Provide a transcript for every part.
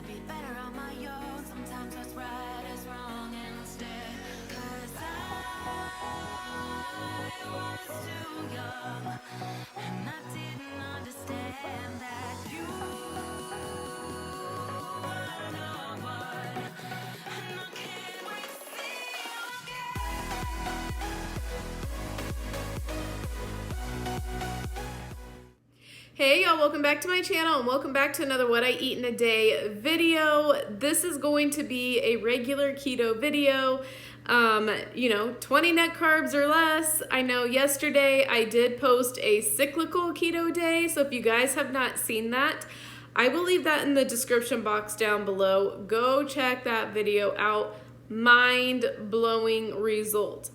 be better on my own. Sometimes what's right is wrong instead. 'Cause I was too young, and I didn't understand that you were no one. And I can't wait to see you again. Hey y'all, welcome back to my channel and welcome back to another What I Eat in a Day video. This is going to be a regular keto video. 20 net carbs or less. I know yesterday I did post a cyclical keto day, so if you guys have not seen that, I will leave that in the description box down below. Go check that video out. Mind-blowing result.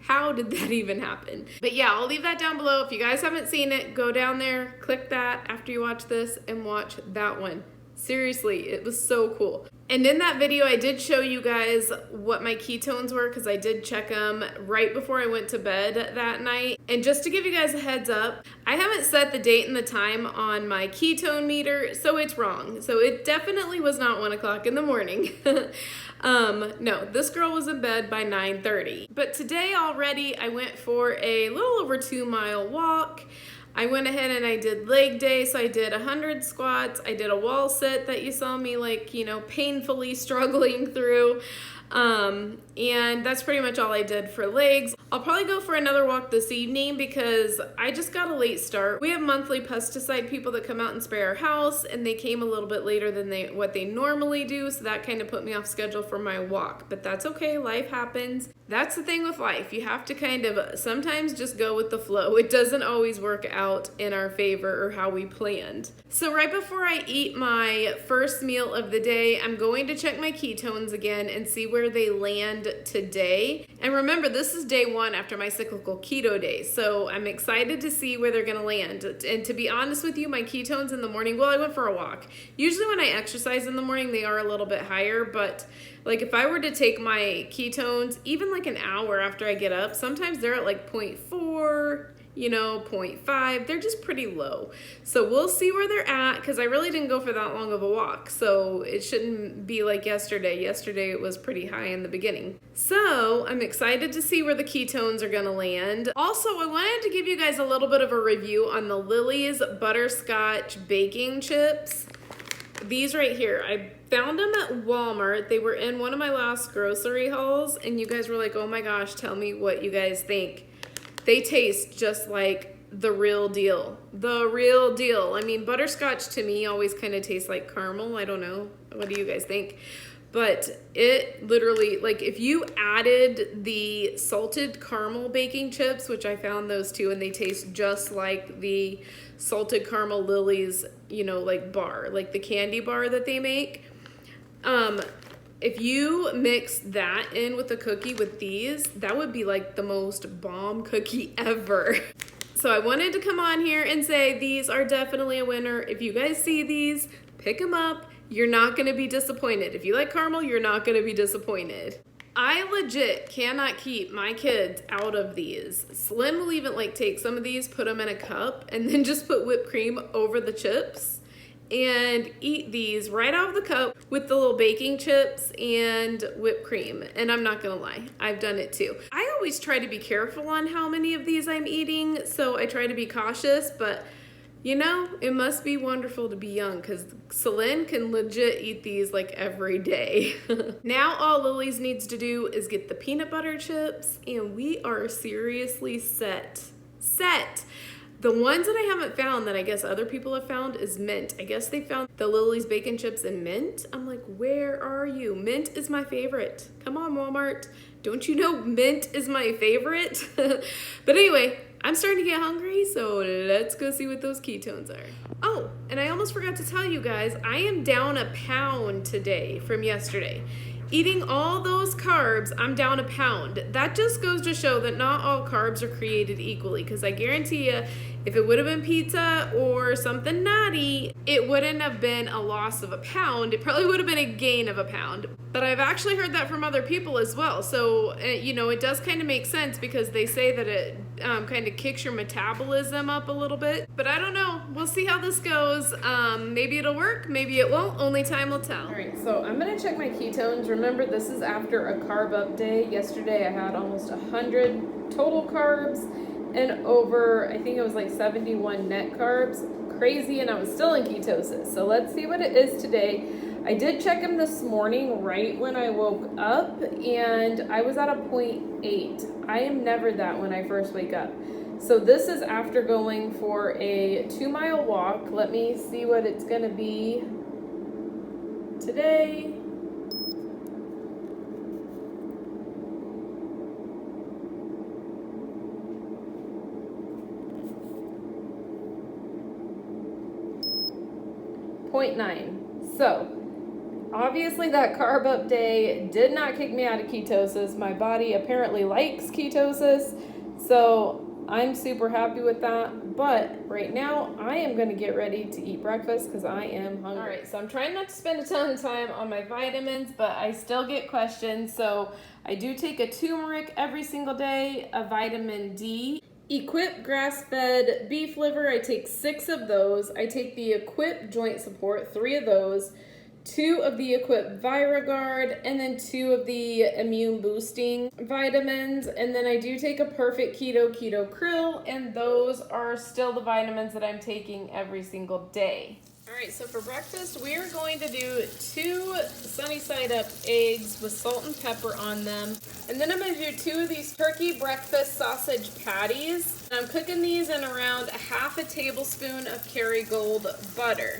How did that even happen? But yeah, I'll leave that down below. If you guys haven't seen it, go down there, click that after you watch this and watch that one. Seriously, it was so cool. And in that video, I did show you guys what my ketones were because I did check them right before I went to bed that night. And just to give you guys a heads up, I haven't set the date and the time on my ketone meter, so it's wrong. So it definitely was not 1 o'clock in the morning. No, this girl was in bed by 9:30. But today already, I went for a little over 2-mile walk. I went ahead and I did leg day, so I did 100 squats. I did a wall sit that you saw me painfully struggling through. And that's pretty much all I did for legs. I'll probably go for another walk this evening because I just got a late start. We have monthly pesticide people that come out and spray our house, and they came a little bit later than what they normally do, so that kind of put me off schedule for my walk. But that's okay, life happens. That's the thing with life. You have to kind of sometimes just go with the flow. It doesn't always work out in our favor or how we planned. So right before I eat my first meal of the day, I'm going to check my ketones again and see where they land today. And remember, this is day 1 after my cyclical keto day, so I'm excited to see where they're gonna land. And to be honest with you, my ketones in the morning, well, I went for a walk. Usually when I exercise in the morning, they are a little bit higher, but like if I were to take my ketones, even like an hour after I get up, sometimes they're at like 0.4, 0.5, they're just pretty low. So we'll see where they're at because I really didn't go for that long of a walk. So it shouldn't be like yesterday. Yesterday it was pretty high in the beginning. So I'm excited to see where the ketones are gonna land. Also, I wanted to give you guys a little bit of a review on the Lily's butterscotch baking chips. These right here, I found them at Walmart. They were in one of my last grocery hauls, and you guys were like, oh my gosh, tell me what you guys think. They taste just like the real deal. The real deal. I mean, butterscotch to me always kind of tastes like caramel. I don't know. What do you guys think? But it literally, like if you added the salted caramel baking chips, which I found those too, and they taste just like the salted caramel Lily's, like bar, like the candy bar that they make. If you mix that in with a cookie with these, that would be like the most bomb cookie ever. So I wanted to come on here and say these are definitely a winner. If you guys see these, pick them up. You're not gonna be disappointed. If you like caramel, you're not gonna be disappointed. I legit cannot keep my kids out of these. Slim will even take some of these, put them in a cup, and then just put whipped cream over the chips and eat these right out of the cup with the little baking chips and whipped cream. And I'm not gonna lie, I've done it too. I always try to be careful on how many of these I'm eating, so I try to be cautious, but it must be wonderful to be young because Celine can legit eat these like every day. Now all Lily's needs to do is get the peanut butter chips and we are seriously set. The ones that I haven't found that I guess other people have found is mint. I guess they found the Lily's bacon chips in mint. I'm like, where are you? Mint is my favorite. Come on, Walmart. Don't you know mint is my favorite? But anyway, I'm starting to get hungry, so let's go see what those ketones are. Oh, and I almost forgot to tell you guys, I am down 1 pound today from yesterday. Eating all those carbs, I'm down 1 pound. That just goes to show that not all carbs are created equally, because I guarantee you, If it would have been pizza or something naughty, it wouldn't have been a loss of a pound. It probably would have been a gain of a pound. But I've actually heard that from other people as well. So, you know, it does kind of make sense because they say that it kind of kicks your metabolism up a little bit. But I don't know. We'll see how this goes. Maybe it'll work. Maybe it won't. Only time will tell. All right, so I'm going to check my ketones. Remember, this is after a carb up day. Yesterday I had almost 100 total carbs and over, I think it was like 71 net carbs. Crazy, and I was still in ketosis. So let's see what it is today. I did check them this morning right when I woke up, and I was at a 0.8. I am never that when I first wake up. So this is after going for a 2-mile walk. Let me see what it's gonna be today. .9. So obviously that carb up day did not kick me out of ketosis. My body apparently likes ketosis, so I'm super happy with that. But right now I am going to get ready to eat breakfast because I am hungry. All right, so I'm trying not to spend a ton of time on my vitamins, but I still get questions. So I do take a turmeric every single day, a vitamin D. Equip grass-fed beef liver, I take 6 of those. I take the Equip joint support, 3 of those, 2 of the Equip ViraGuard, and then 2 of the immune boosting vitamins. And then I do take a Perfect Keto Krill, and those are still the vitamins that I'm taking every single day. All right, so for breakfast, we are going to do 2 sunny side up eggs with salt and pepper on them. And then I'm going to do 2 of these turkey breakfast sausage patties. And I'm cooking these in around a half a tablespoon of Kerrygold butter.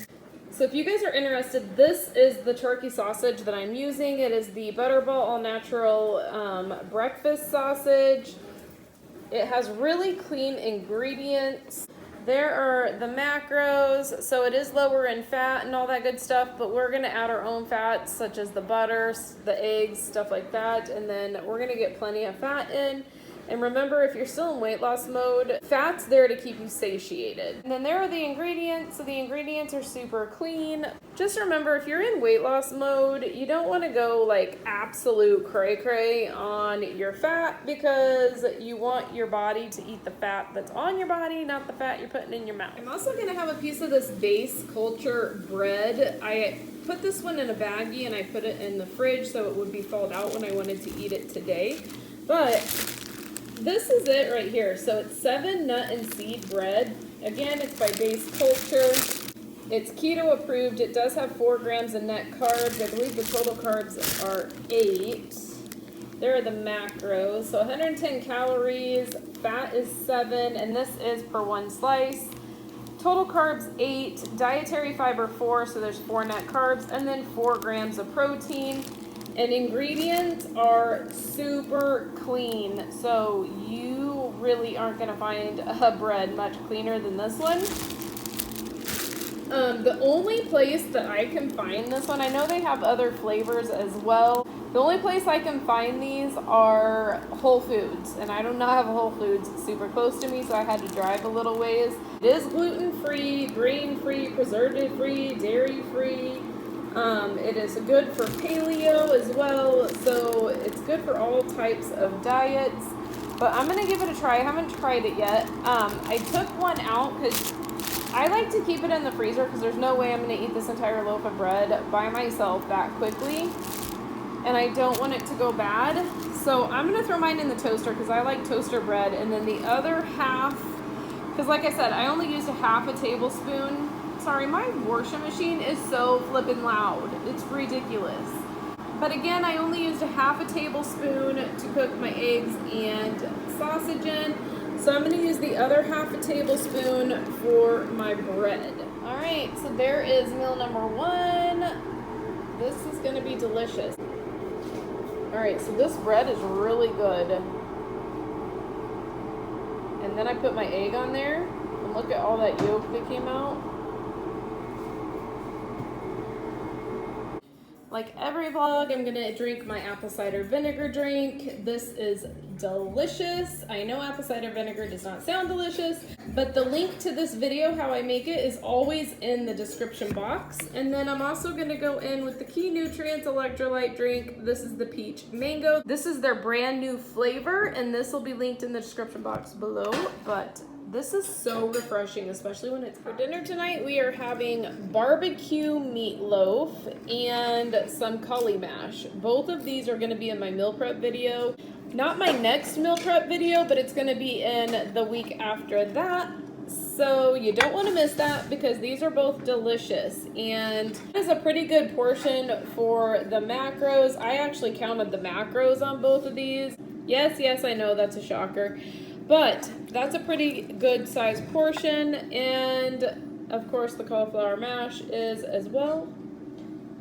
So if you guys are interested, this is the turkey sausage that I'm using. It is the Butterball All Natural breakfast sausage. It has really clean ingredients. There are the macros, so it is lower in fat and all that good stuff, but we're gonna add our own fats such as the butters, the eggs, stuff like that, and then we're gonna get plenty of fat in. And remember, if you're still in weight loss mode, fat's there to keep you satiated. And then there are the ingredients. So the ingredients are super clean. Just remember, if you're in weight loss mode, you don't want to go like absolute cray-cray on your fat because you want your body to eat the fat that's on your body, not the fat you're putting in your mouth. I'm also going to have a piece of this base culture bread. I put this one in a baggie and I put it in the fridge so it would be thawed out when I wanted to eat it today. But this is it right here. So it's 7 nut and seed bread. Again, it's by Base Culture. It's keto approved. It does have 4 grams of net carbs. I believe the total carbs are 8. There are the macros. So 110 calories, fat is 7, and this is per 1 slice. Total carbs 8, dietary fiber 4, so there's 4 net carbs, and then 4 grams of protein. And ingredients are super clean, so you really aren't going to find a bread much cleaner than this one. The only place that I can find this one, I know they have other flavors as well. The only place I can find these are Whole Foods, and I do not have a Whole Foods super close to me, so I had to drive a little ways. It is gluten-free, grain-free, preservative-free, dairy-free. It is good for paleo as well, so it's good for all types of diets. But I'm going to give it a try. I haven't tried it yet. I took one out because I like to keep it in the freezer because there's no way I'm going to eat this entire loaf of bread by myself that quickly. And I don't want it to go bad. So I'm going to throw mine in the toaster because I like toaster bread. And then the other half, because like I said, I only used a half a tablespoon. Sorry, my washing machine is so flippin' loud. It's ridiculous. But again, I only used a half a tablespoon to cook my eggs and sausage in. So I'm gonna use the other half a tablespoon for my bread. All right, so there is meal number 1. This is gonna be delicious. All right, so this bread is really good. And then I put my egg on there, and look at all that yolk that came out. Like every vlog, I'm gonna drink my apple cider vinegar drink. This is delicious. I know apple cider vinegar does not sound delicious, But the link to this video, how I make it, is always in the description box. And then I'm also gonna go in with the Key Nutrients electrolyte drink. This is the peach mango. This is their brand new flavor, and this will be linked in the description box below. But this is so refreshing, especially when it's for dinner tonight. We are having barbecue meatloaf and some cauli mash. Both of these are gonna be in my meal prep video. Not my next meal prep video, but it's going to be in the week after that. So you don't want to miss that because these are both delicious. And it is a pretty good portion for the macros. I actually counted the macros on both of these. Yes, I know that's a shocker. But that's a pretty good size portion. And of course the cauliflower mash is as well.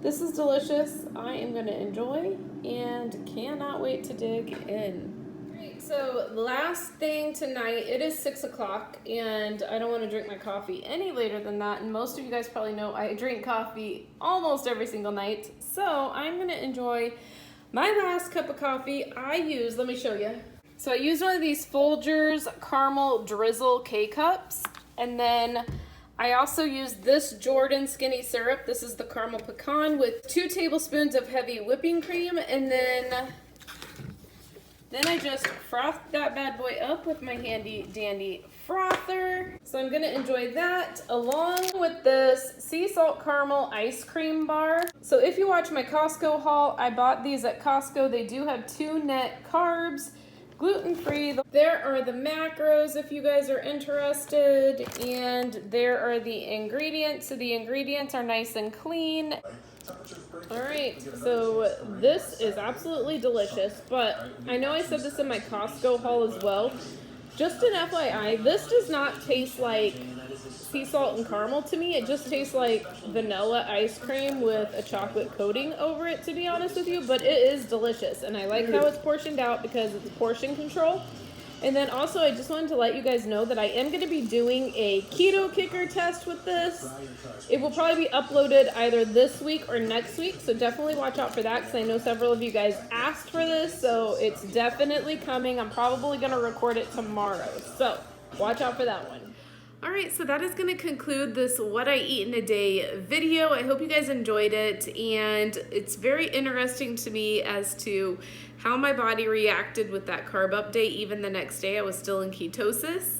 This is delicious. I am going to enjoy and cannot wait to dig in. Great, so last thing tonight, it is 6 o'clock and I don't want to drink my coffee any later than that. And most of you guys probably know I drink coffee almost every single night. So I'm going to enjoy my last cup of coffee. Let me show you. So I use one of these Folgers caramel drizzle K-cups, and then I also use this Jordan skinny syrup. This is the caramel pecan with 2 tablespoons of heavy whipping cream, and then I just froth that bad boy up with my handy dandy frother. So I'm gonna enjoy that along with this sea salt caramel ice cream bar. So if you watch my Costco haul, I bought these at Costco. They do have 2 net carbs, gluten-free. There are the macros if you guys are interested, and there are the ingredients. So the ingredients are nice and clean. All right, so this is absolutely delicious, but I know I said this in my Costco haul as well. Just an FYI, this does not taste like sea salt and caramel to me. It just tastes like vanilla ice cream with a chocolate coating over it, to be honest with you, but it is delicious, and I like how it's portioned out because it's portion control. And then also, I just wanted to let you guys know that I am going to be doing a keto kicker test with this. It will probably be uploaded either this week or next week, so definitely watch out for that because I know several of you guys asked for this, so it's definitely coming. I'm probably going to record it tomorrow, so watch out for that one. All right, so that is going to conclude this What I Eat in a Day video. I hope you guys enjoyed it, and it's very interesting to me as to how my body reacted with that carb update. Even the next day, I was still in ketosis,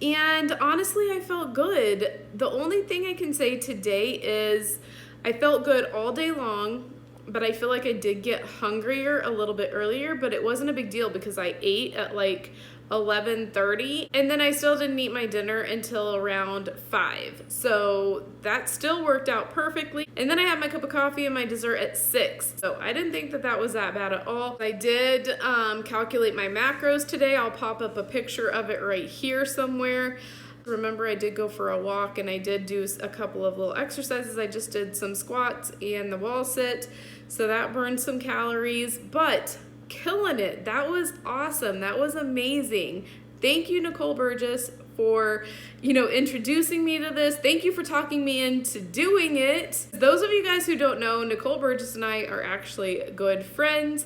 and honestly, I felt good. The only thing I can say today is I felt good all day long, but I feel like I did get hungrier a little bit earlier, but it wasn't a big deal because I ate at like 11:30, and then I still didn't eat my dinner until around 5, so that still worked out perfectly. And then I had my cup of coffee and my dessert at 6, so I didn't think that that was that bad at all. I did calculate my macros today. I'll pop up a picture of it right here somewhere. Remember, I did go for a walk and I did do a couple of little exercises. I just did some squats and the wall sit, so that burned some calories, but killing it. That was awesome. That was amazing. Thank you, Nicole Burgess, for, introducing me to this. Thank you for talking me into doing it. Those of you guys who don't know, Nicole Burgess and I are actually good friends,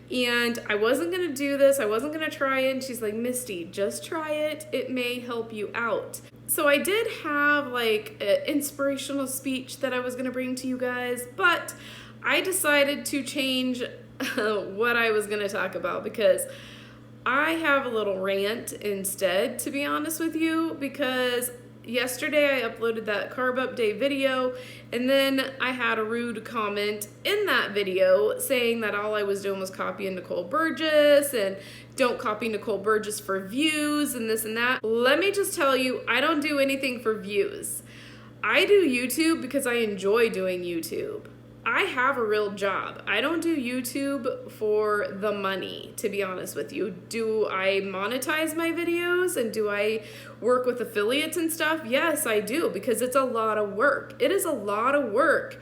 and I wasn't going to do this. I wasn't going to try it. And she's like, Misty, just try it. It may help you out. So I did have like an inspirational speech that I was going to bring to you guys, but I decided to change what I was going to talk about because I have a little rant instead, to be honest with you, because yesterday I uploaded that carb update video, and then I had a rude comment in that video saying that all I was doing was copying Nicole Burgess and don't copy Nicole Burgess for views and this and that. Let me just tell you, I don't do anything for views. I do YouTube because I enjoy doing YouTube. I have a real job. I don't do YouTube for the money, to be honest with you. Do I monetize my videos and do I work with affiliates and stuff? Yes, I do, because it's a lot of work. It is a lot of work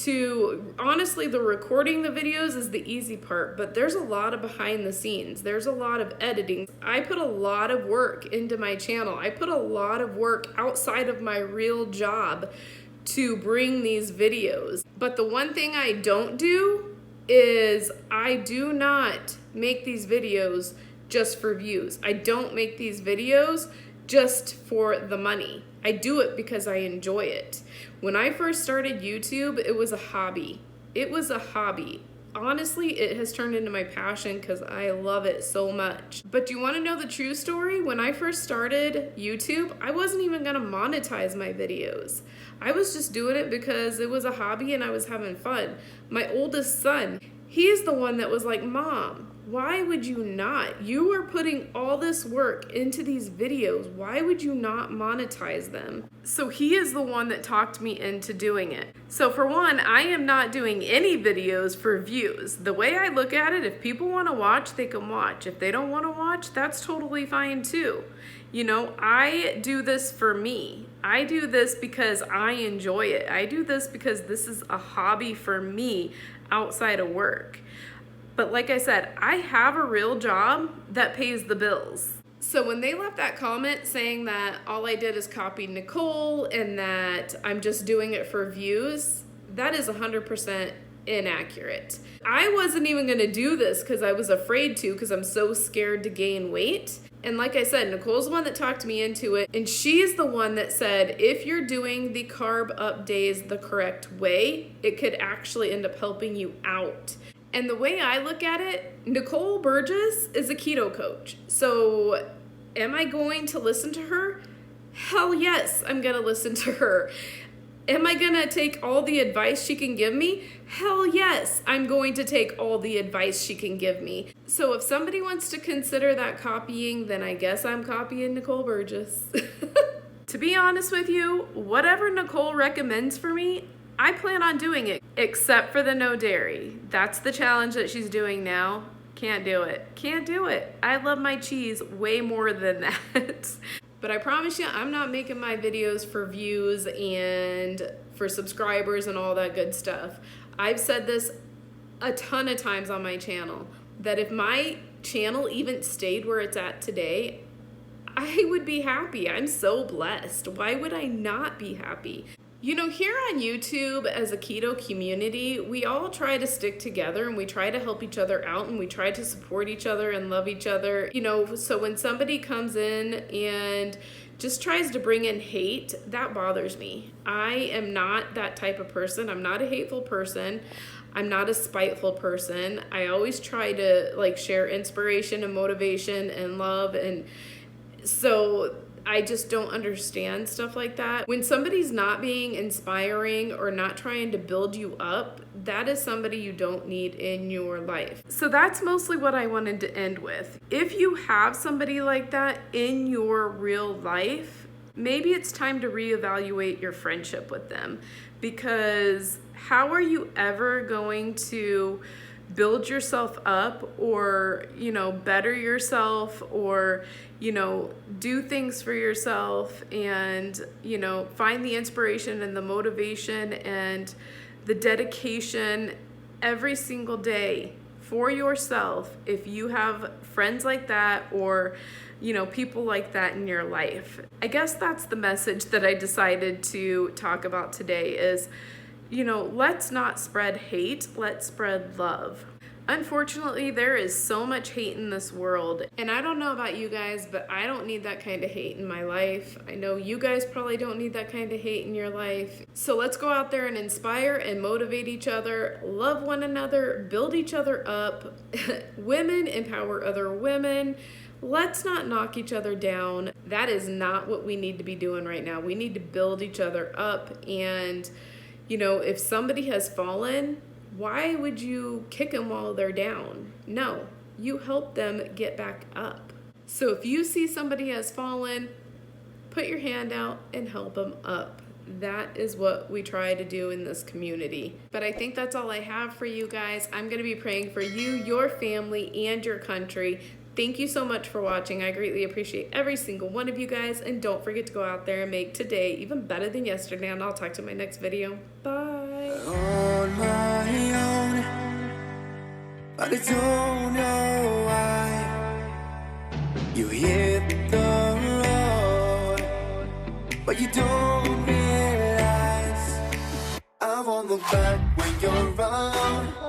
to, honestly, the recording the videos is the easy part, but there's a lot of behind the scenes. There's a lot of editing. I put a lot of work into my channel. I put a lot of work outside of my real job to bring these videos. But the one thing I don't do is I do not make these videos just for views. I don't make these videos just for the money. I do it because I enjoy it. When I first started YouTube, it was a hobby. It was a hobby. Honestly, it has turned into my passion because I love it so much. But do you want to know the true story? When I first started YouTube, I wasn't even going to monetize my videos. I was just doing it because it was a hobby and I was having fun. My oldest son, he's the one that was like, Mom, why would you not? You are putting all this work into these videos. Why would you not monetize them? So he is the one that talked me into doing it. So for one, I am not doing any videos for views. The way I look at it, if people want to watch, they can watch. If they don't want to watch, that's totally fine too. You know, I do this for me. I do this because I enjoy it. I do this because this is a hobby for me outside of work. But like I said, I have a real job that pays the bills. So when they left that comment saying that all I did is copy Nicole and that I'm just doing it for views, that is 100% inaccurate. I wasn't even gonna do this because I was afraid to, because I'm so scared to gain weight. And like I said, Nicole's the one that talked me into it, and she's the one that said if you're doing the carb up days the correct way, it could actually end up helping you out. And the way I look at it, Nicole Burgess is a keto coach. So am I going to listen to her? Hell yes, I'm gonna listen to her. Am I gonna take all the advice she can give me? Hell yes, I'm going to take all the advice she can give me. So if somebody wants to consider that copying, then I guess I'm copying Nicole Burgess. To be honest with you, whatever Nicole recommends for me, I plan on doing it, except for the no dairy. That's the challenge that she's doing now. Can't do it. Can't do it. I love my cheese way more than that. But I promise you, I'm not making my videos for views and for subscribers and all that good stuff. I've said this a ton of times on my channel, that if my channel even stayed where it's at today, I would be happy. I'm so blessed. Why would I not be happy? You know, here on YouTube as a keto community, we all try to stick together and we try to help each other out and we try to support each other and love each other. You know, so when somebody comes in and just tries to bring in hate, that bothers me. I am not that type of person. I'm not a hateful person. I'm not a spiteful person. I always try to like share inspiration and motivation and love, and so I just don't understand stuff like that. When somebody's not being inspiring or not trying to build you up, that is somebody you don't need in your life. So that's mostly what I wanted to end with. If you have somebody like that in your real life, maybe it's time to reevaluate your friendship with them, because how are you ever going to build yourself up or, you know, better yourself or, you know, do things for yourself and, you know, find the inspiration and the motivation and the dedication every single day for yourself if you have friends like that or, you know, people like that in your life. I guess that's the message that I decided to talk about today is, you know, let's not spread hate, let's spread love. Unfortunately, there is so much hate in this world, and I don't know about you guys, but I don't need that kind of hate in my life. I know you guys probably don't need that kind of hate in your life. So let's go out there and inspire and motivate each other, love one another, build each other up. Women empower other women. Let's not knock each other down. That is not what we need to be doing right now. We need to build each other up, and you know, if somebody has fallen, why would you kick them while they're down? No, you help them get back up. So if you see somebody has fallen, put your hand out and help them up. That is what we try to do in this community. But I think that's all I have for you guys. I'm going to be praying for you, your family, and your country. Thank you so much for watching. I greatly appreciate every single one of you guys. And don't forget to go out there and make today even better than yesterday. And I'll talk to you in my next video. Bye. On my own, but I don't know why you hit the road, but you don't realize I'm on the back when you're around.